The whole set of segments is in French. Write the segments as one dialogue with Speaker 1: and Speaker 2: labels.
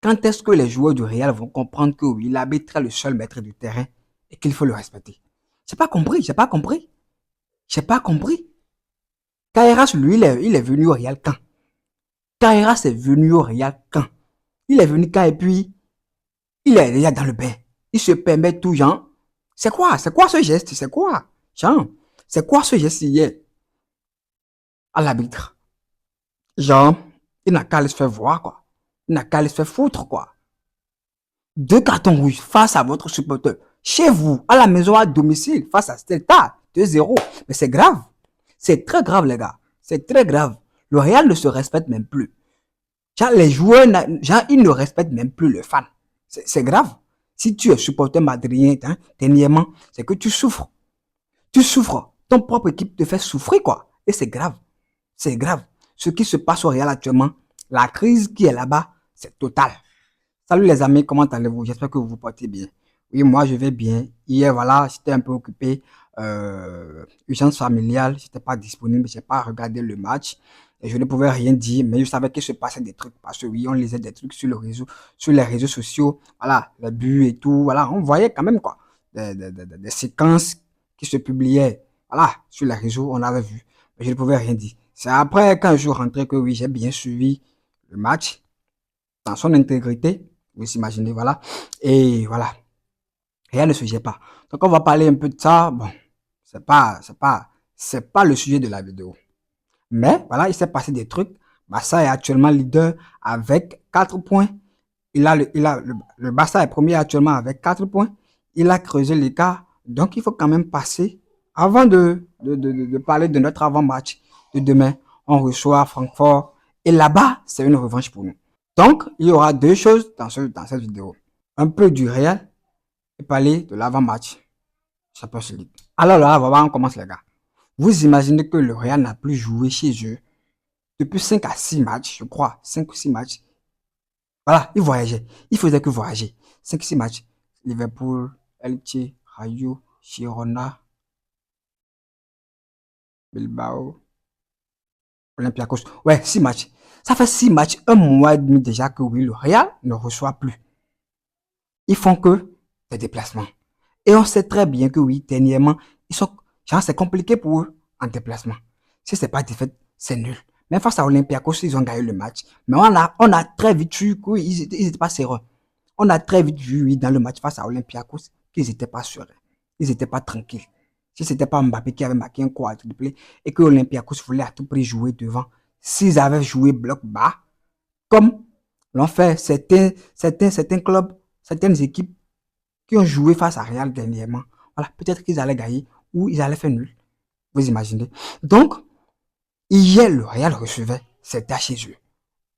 Speaker 1: Quand est-ce que les joueurs du Real vont comprendre que oui, l'arbitre est le seul maître du terrain et qu'il faut le respecter? J'ai pas compris, j'ai pas compris, j'ai pas compris. Carreras, lui, il est venu au Real quand? Carreras est venu au Real quand? Il est venu quand et puis il est déjà dans le bain. Il se permet tout, Jean. C'est quoi? C'est quoi ce geste? C'est quoi? Jean, c'est quoi ce geste hier à l'arbitre? Jean, il n'a qu'à aller se faire voir, quoi. Il n'a qu'à aller se faire foutre, quoi. Deux cartons rouges face à votre supporter. Chez vous, à la maison, à domicile, face à Celta, 2-0. Mais c'est grave. C'est très grave, les gars. C'est très grave. Le Real ne se respecte même plus. Genre, les joueurs, genre, ils ne respectent même plus le fan. C'est grave. Si tu es supporter madrilène, hein, dernièrement, c'est que tu souffres. Tu souffres. Ton propre équipe te fait souffrir, quoi. Et c'est grave. C'est grave. Ce qui se passe au Real actuellement, la crise qui est là-bas, c'est total. Salut les amis, comment allez-vous? J'espère que vous vous portez bien. Oui, moi je vais bien. Hier, voilà, j'étais un peu occupé. Urgence familiale, j'étais pas disponible, j'ai pas regardé le match. Et je ne pouvais rien dire, mais je savais qu'il se passait des trucs. Parce que oui, on lisait des trucs sur le réseau, sur les réseaux sociaux. Voilà, les buts et tout. Voilà, on voyait quand même quoi. Des séquences qui se publiaient. Voilà, sur les réseaux, on avait vu. Mais je ne pouvais rien dire. C'est après, quand je suis rentré, que oui, j'ai bien suivi le match dans son intégrité. Vous imaginez, voilà. Et voilà, rien ne se gère pas. Donc, on va parler un peu de ça. Bon, c'est pas le sujet de la vidéo. Mais, voilà, il s'est passé des trucs. Barça est actuellement leader avec 4 points. Le Barça est premier actuellement avec 4 points. Il a creusé l'écart. Donc, il faut quand même passer. Avant de parler de notre avant-match de demain, on reçoit Francfort. Et là-bas, c'est une revanche pour nous. Donc, il y aura deux choses dans cette vidéo. Un peu du réel et parler de l'avant-match. Champions League. Alors là, voilà, on commence les gars. Vous imaginez que le Real n'a plus joué chez eux depuis 5 à 6 matchs, je crois. 5 ou 6 matchs. Voilà, il voyageait. Il faisait que voyager. 5 6 matchs. Liverpool, Elche, Rayo, Girona, Bilbao, Olympiakos. Ouais, 6 matchs. Ça fait 6 matchs, un mois et demi déjà que oui, le Real ne reçoit plus. Ils font que des déplacements. Et on sait très bien que oui, dernièrement, genre, c'est compliqué pour eux en déplacement. Si c'est pas défaite, c'est nul. Même face à Olympiakos, ils ont gagné le match. Mais on a très vite vu qu'ils étaient pas sérieux. On a très vite vu, oui, dans le match face à Olympiakos, qu'ils étaient pas sûrs. Ils étaient pas tranquilles. Si c'était pas Mbappé qui avait marqué un quadruplé et que Olympiakos voulait à tout prix jouer devant, s'ils avaient joué bloc bas, comme l'ont fait certains clubs, certaines équipes qui ont joué face à Real dernièrement, voilà, peut-être qu'ils allaient gagner ou ils allaient faire nul. Vous imaginez? Donc, hier, le Real recevait ses chez eux,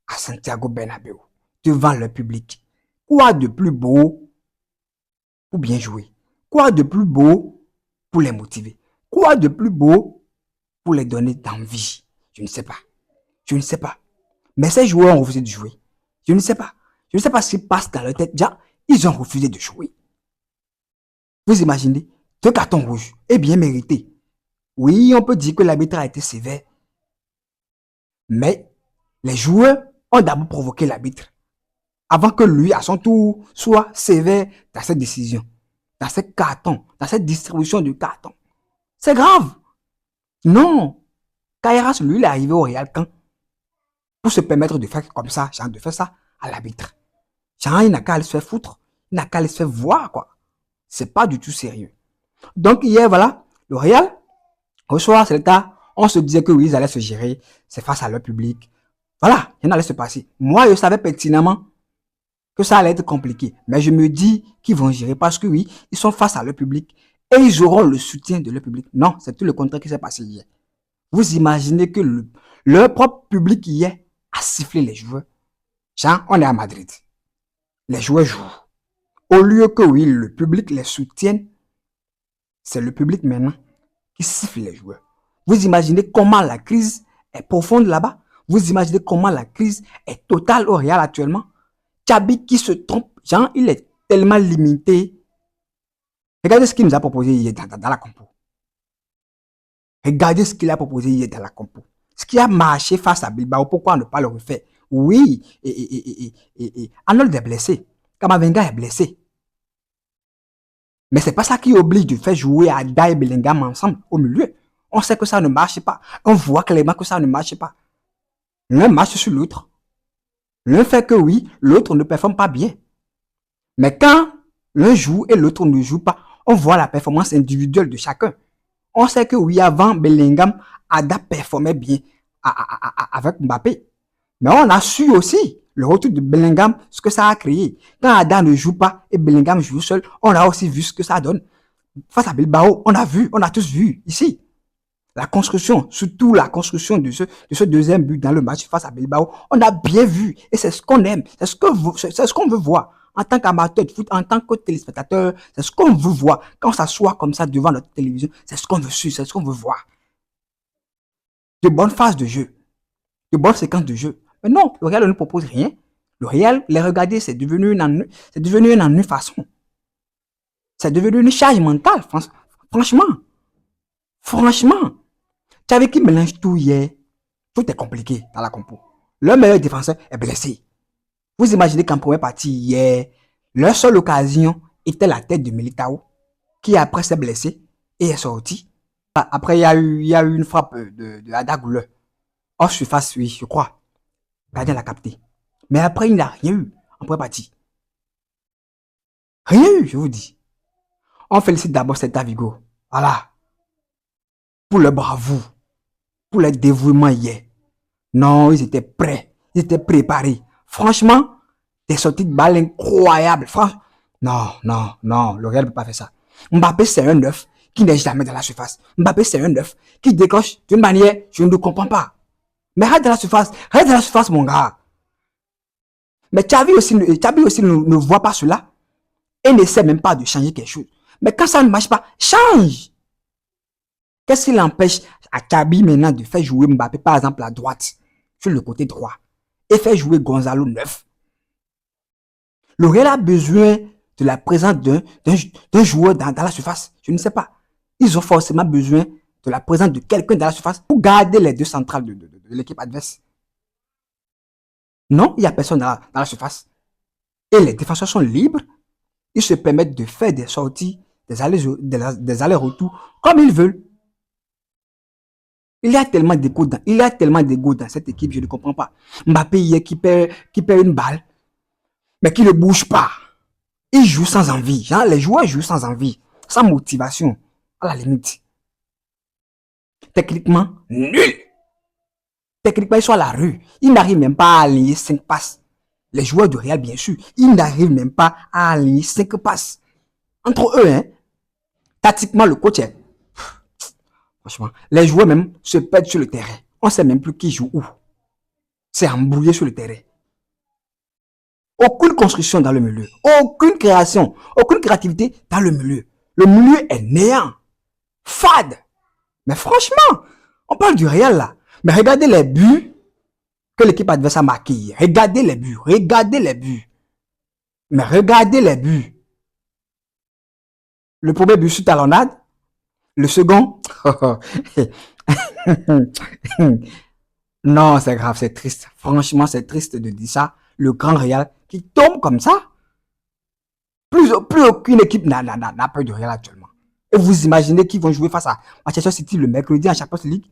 Speaker 1: à Santiago Bernabéu, devant le public. Quoi de plus beau pour bien jouer? Quoi de plus beau pour les motiver? Quoi de plus beau pour les donner d'envie? Je ne sais pas. Je ne sais pas. Mais ces joueurs ont refusé de jouer. Je ne sais pas. Je ne sais pas ce qui passe dans leur tête. Déjà, ils ont refusé de jouer. Vous imaginez? Deux cartons rouges. Et bien mérité. Oui, on peut dire que l'arbitre a été sévère. Mais les joueurs ont d'abord provoqué l'arbitre. Avant que lui, à son tour, soit sévère dans cette décision. Dans ces cartons. Dans cette distribution de cartons. C'est grave. Non. Carreras, lui, il est arrivé au Real quand? Pour se permettre de faire comme ça, genre de faire ça à l'arbitre. Genre, il n'a qu'à aller se faire foutre. Il n'a qu'à aller se faire voir, quoi. C'est pas du tout sérieux. Donc, hier, voilà, le Real reçoit Celta. On se disait que oui, ils allaient se gérer. C'est face à leur public. Voilà, rien n'allait se passer. Moi, je savais pertinemment que ça allait être compliqué. Mais je me dis qu'ils vont gérer parce que oui, ils sont face à leur public et ils auront le soutien de leur public. Non, c'est tout le contraire qui s'est passé hier. Vous imaginez que leur propre public hier a sifflé les joueurs. Genre, on est à Madrid. Les joueurs jouent. Au lieu que oui, le public les soutienne, c'est le public maintenant qui siffle les joueurs. Vous imaginez comment la crise est profonde là-bas? Vous imaginez comment la crise est totale au Real actuellement? Xabi qui se trompe, genre, il est tellement limité. Regardez ce qu'il nous a proposé hier dans la compo. Regardez ce qu'il a proposé hier dans la compo. Ce qui a marché face à Bilbao, pourquoi ne pas le refaire Oui, Arnold est blessé. Kamavinga est blessé. Mais c'est pas ça qui oblige de faire jouer Ada et Bellingham ensemble au milieu. On sait que ça ne marche pas. On voit clairement que ça ne marche pas. L'un marche sur l'autre. L'un fait que oui, l'autre ne performe pas bien. Mais quand l'un joue et l'autre ne joue pas, on voit la performance individuelle de chacun. On sait que oui, avant Bellingham, Ada performait bien avec Mbappé. Mais on a su aussi le retour de Bellingham, ce que ça a créé. Quand Ada ne joue pas et Bellingham joue seul, on a aussi vu ce que ça donne. Face à Bilbao, on a tous vu ici. La construction, surtout la construction de ce deuxième but dans le match face à Bilbao, on a bien vu. Et c'est ce qu'on aime, c'est ce qu'on veut voir. En tant qu'amateur de foot, en tant que téléspectateur, c'est ce qu'on veut voir. Quand on s'assoit comme ça devant notre télévision, c'est ce qu'on veut suivre, c'est ce qu'on veut voir. De bonnes phases de jeu, de bonnes séquences de jeu. Mais non, le Real ne nous propose rien. Le Real, les regarder, c'est devenu un ennui façon. C'est devenu une charge mentale, franchement. Franchement. Tu avais qui mélange tout hier. Tout est compliqué dans la compo. Le meilleur défenseur est blessé. Vous imaginez qu'en première partie hier, leur seule occasion était la tête de Militao, qui après s'est blessé et est sorti. Après, il y a eu une frappe de Ada Güler. Hors surface, oui, je crois. Le gardien l'a capté. Mais après, il n'a rien eu en première partie. Rien eu, je vous dis. On félicite d'abord Celta Vigo. Voilà. Pour le bravoure. Pour le dévouement hier. Non, ils étaient prêts. Ils étaient préparés. Franchement, des sorties de balles incroyables. Non, le Real ne peut pas faire ça. Mbappé, c'est un neuf qui n'est jamais dans la surface. Mbappé, c'est un neuf qui décroche d'une manière, je ne comprends pas. Mais reste dans la surface, mon gars. Mais Xavi aussi ne voit pas cela et n'essaie même pas de changer quelque chose. Mais quand ça ne marche pas, change. Qu'est-ce qui l'empêche à Xavi maintenant de faire jouer Mbappé, par exemple, à droite, sur le côté droit, et faire jouer Gonzalo neuf? Le Real a besoin de la présence d'un joueur dans la surface. Je ne sais pas. Ils ont forcément besoin de la présence de quelqu'un dans la surface pour garder les deux centrales de l'équipe adverse. Non, il n'y a personne dans la surface. Et les défenseurs sont libres. Ils se permettent de faire des sorties, des allers-retours comme ils veulent. Il y a tellement d'égo dans cette équipe, je ne comprends pas. Mbappé hier qui perd une balle, mais qui ne bouge pas. Il joue sans envie. Genre, les joueurs jouent sans envie, sans motivation, à la limite. Techniquement, nul. Techniquement, ils sont à la rue. Ils n'arrivent même pas à aligner 5 passes. Les joueurs du Real, bien sûr, ils n'arrivent même pas à aligner 5 passes. Entre eux, hein. Tactiquement, le coach est... Franchement, les joueurs même se perdent sur le terrain. On ne sait même plus qui joue où. C'est embrouillé sur le terrain. Aucune construction dans le milieu. Aucune création. Aucune créativité dans le milieu. Le milieu est néant. Fade. Mais franchement, on parle du Real là. Mais regardez les buts que l'équipe adverse a marqués. Regardez les buts. Mais regardez les buts. Le premier but sur talonnade. Le second. Non, c'est grave, c'est triste. Franchement, c'est triste de dire ça. Le grand Real qui tombe comme ça. Plus aucune équipe n'a peur du Real actuellement. Et vous imaginez qu'ils vont jouer face à Manchester City le mercredi en Champions League?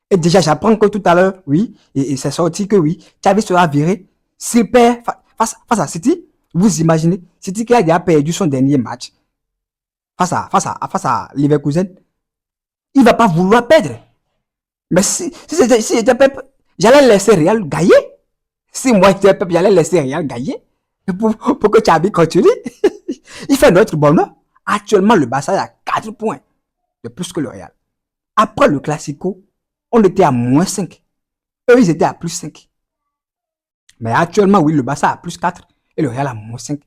Speaker 1: Et déjà, j'apprends que tout à l'heure, oui, et c'est sorti que oui, Xavi sera viré. S'il perd face à City, vous imaginez, City qui a déjà perdu son dernier match face à Leverkusen, il va pas vouloir perdre. Mais si j'étais Pep, j'allais laisser Real gagner. Si moi j'étais Pep, j'allais laisser Real gagner pour que Xavi continue. Il fait notre bonheur. Actuellement, le Barça est à 4 points de plus que le Real. Après le Classico, on était à moins 5. Eux, ils étaient à plus 5. Mais actuellement, oui, le Barça a plus 4 et le Real a moins 5.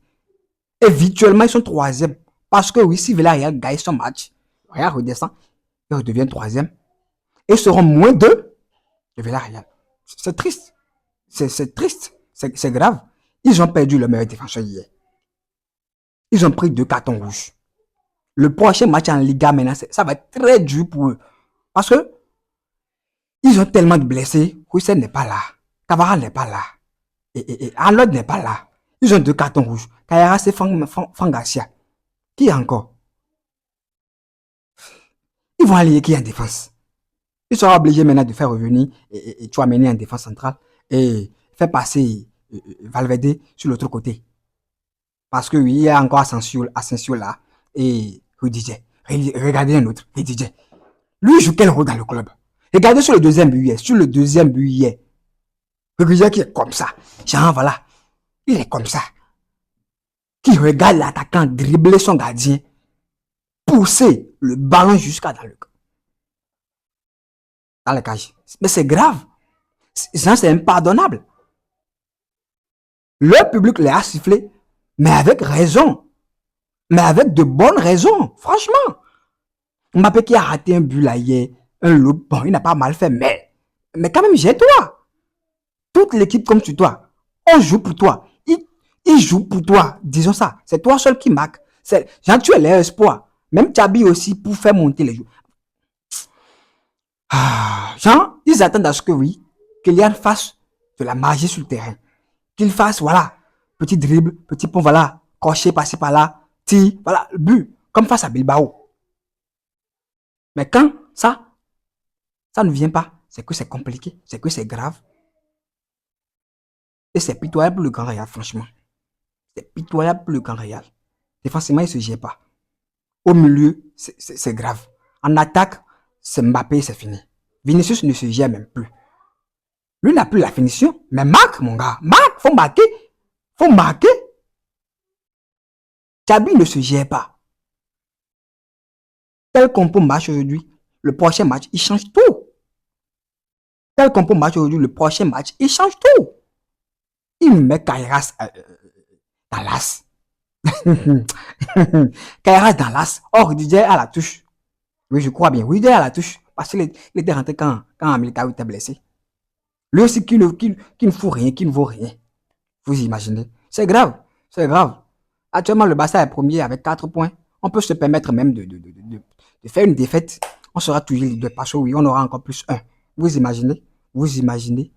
Speaker 1: Et virtuellement, ils sont 3e. Parce que oui, si Villarreal gagne son match, le Real redescend et redevient 3e. Et seront moins 2 de Villarreal. C'est triste. C'est triste. C'est grave. Ils ont perdu le meilleur défenseur hier. Ils ont pris 2 cartons rouges. Le prochain match en Liga maintenant, ça va être très dur pour eux. Parce que ils ont tellement de blessés. Hussein n'est pas là. Cavara n'est pas là. Et Arnold n'est pas là. Ils ont 2 cartons rouges. Kairas et Fangasia. Qui est encore? Ils vont aller qui en défense. Ils seront obligés maintenant de faire revenir et Tchouaméni en défense centrale et faire passer Valverde sur l'autre côté. Parce que oui, il y a encore Asensio là et Rudiger. Regardez un autre, Rudiger. Lui, il joue quel rôle dans le club? Regardez sur le deuxième but hier. Sur le deuxième but hier. Rudiger qui est comme ça. Genre, voilà. Il est comme ça. Qui regarde l'attaquant dribbler son gardien. Pousser le ballon jusqu'à dans le cage. Mais c'est grave. C'est impardonnable. Le public les a sifflé, mais avec raison. Mais avec de bonnes raisons. Franchement. Mbappé qui a raté un but là hier, un loup, bon, il n'a pas mal fait, mais quand même, j'ai toi. Toute l'équipe comme tu toi, on joue pour toi. Il joue pour toi, disons ça. C'est toi seul qui marque. Jean, tu es l'espoir. Même Tchabi aussi pour faire monter les joueurs. Jean, ils attendent à ce que oui, Kylian fasse de la magie sur le terrain. Qu'il fasse, voilà, petit dribble, petit pont, voilà, crochet, passer par là, tir, voilà, le but, comme face à Bilbao. Mais quand ça ne vient pas, c'est que c'est compliqué, c'est que c'est grave. Et c'est pitoyable pour le Grand Real, franchement. C'est pitoyable pour le Grand Real. Défensivement, il ne se gère pas. Au milieu, c'est grave. En attaque, c'est Mbappé, c'est fini. Vinicius ne se gère même plus. Lui n'a plus la finition. Mais marque, mon gars. Marque, faut marquer. Faut marquer. Xabi ne se gère pas. Tel qu'on peut marcher aujourd'hui, le prochain match, il change tout. Tel qu'on peut marcher aujourd'hui, le prochain match, il change tout. Il met Kairas dans l'as. Kairas dans l'as. Or, Rudiger à la touche. Oui, je crois bien. Rudiger à la touche. Parce qu'il était rentré quand Militao était blessé. Lui aussi qui ne fout rien, qui ne vaut rien. Vous imaginez? C'est grave. C'est grave. Actuellement, le Barça est premier avec 4 points. On peut se permettre même de faire une défaite. On sera toujours leader parce que oui, on aura encore plus 1. Vous imaginez? Vous imaginez?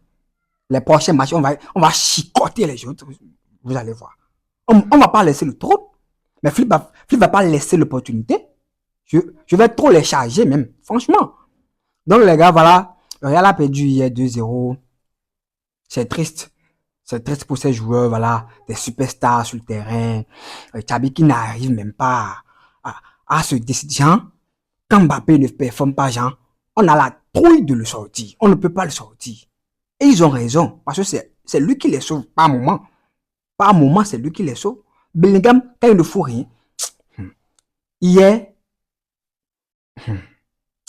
Speaker 1: Les prochains matchs, on va chicoter les autres. Vous allez voir. On ne va pas laisser le trône. Mais Flip va pas laisser l'opportunité. Je vais trop les charger même. Franchement. Donc les gars, voilà. Le Real a perdu hier 2-0. C'est triste. C'est triste pour ces joueurs, voilà. Des superstars sur le terrain. Xabi qui n'arrive même pas à se décider. Jean, quand Mbappé ne performe pas, Jean, on a la trouille de le sortir. On ne peut pas le sortir. Et ils ont raison. Parce que c'est lui qui les sauve par moment. Par moment, c'est lui qui les sauve. Bellingham, quand il ne faut rien. Hier,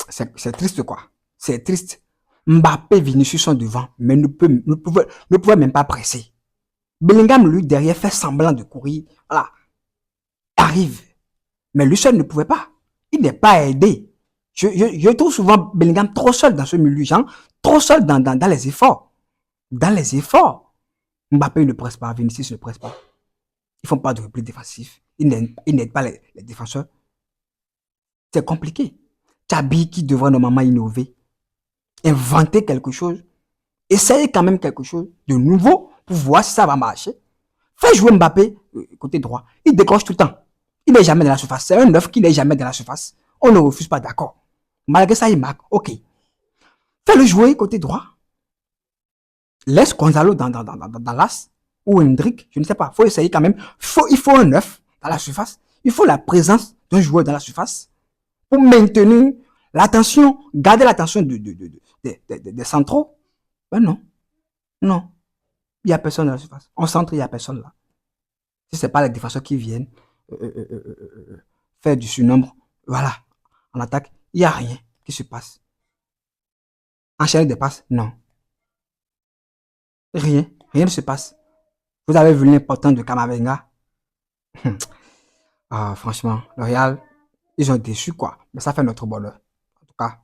Speaker 1: c'est triste quoi. C'est triste. Mbappé, Vinicius sont devant, mais ne pouvait même pas presser. Bellingham, lui, derrière, fait semblant de courir. Voilà. Arrive. Mais lui seul ne pouvait pas. Il n'est pas aidé. Je trouve souvent Bellingham trop seul dans ce milieu, genre, trop seul dans les efforts. Dans les efforts. Mbappé ne presse pas, Vinicius ne presse pas. Ils ne font pas de repli défensif. Ils n'aident pas les défenseurs. C'est compliqué. Xabi qui devrait normalement innover, inventer quelque chose, essayer quand même quelque chose de nouveau pour voir si ça va marcher. Fais jouer Mbappé côté droit. Il décroche tout le temps. Il n'est jamais dans la surface. C'est un 9 qui n'est jamais dans la surface. On ne refuse pas, d'accord. Malgré ça, il marque. Ok. Fais-le jouer côté droit. Laisse Gonzalo dans l'as ou Hendrick, je ne sais pas. Il faut essayer quand même. Il faut un 9 dans la surface. Il faut la présence d'un joueur dans la surface pour maintenir l'attention, garder l'attention des centraux. Ben non. Non. Il n'y a personne dans la surface. En centre, il n'y a personne là. Si ce n'est pas les défenseurs qui viennent faire du surnombre, voilà. En attaque, il n'y a rien qui se passe. Enchaîner des passes, non. Rien ne se passe. Vous avez vu l'importance de Camavinga. Franchement, le Real, ils ont déçu quoi. Mais ça fait notre bonheur. En tout cas,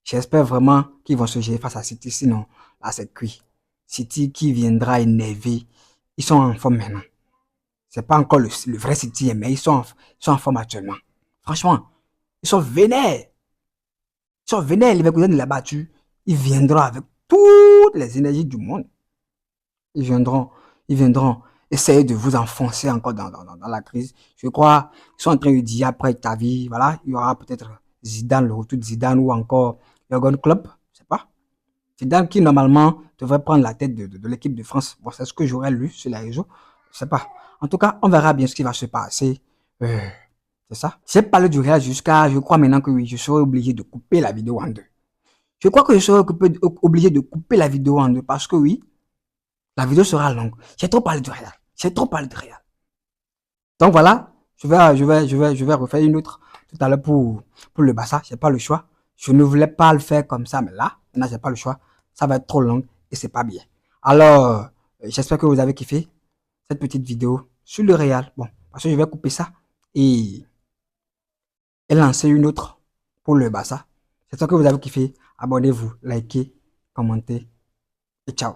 Speaker 1: j'espère vraiment qu'ils vont se gérer face à City. Sinon, là, c'est cuit. City qui viendra énerver. Ils sont en forme maintenant. C'est pas encore le vrai City, mais ils sont en forme actuellement. Franchement, ils sont vénères. Ils sont vénères. Leverkusen l'a battu. Il viendra avec toutes les énergies du monde. Ils viendront, ils viendront essayer de vous enfoncer encore dans la crise. Je crois qu'ils sont en train de dire après ta vie, voilà, il y aura peut-être Zidane, le retour de Zidane ou encore Jürgen Klopp, je sais pas. Zidane qui normalement devrait prendre la tête de l'équipe de France. Bon, c'est ce que j'aurais lu sur les réseaux. Je sais pas. En tout cas, on verra bien ce qui va se passer. Euh, c'est ça. J'ai parlé du Real jusqu'à, je crois maintenant que oui, je serai obligé de couper la vidéo en deux. Je crois que je serai obligé de couper la vidéo en deux parce que oui, la vidéo sera longue. J'ai trop parlé du Real. J'ai trop parlé du Real. Donc voilà, je vais refaire une autre tout à l'heure pour le Barça. J'ai pas le choix. Je ne voulais pas le faire comme ça, mais là, maintenant, j'ai pas le choix. Ça va être trop long et c'est pas bien. Alors, j'espère que vous avez kiffé cette petite vidéo sur le Real. Bon, parce que je vais couper ça et, et lancer une autre pour le Barça. J'espère que vous avez kiffé. Abonnez-vous, likez, commentez et ciao.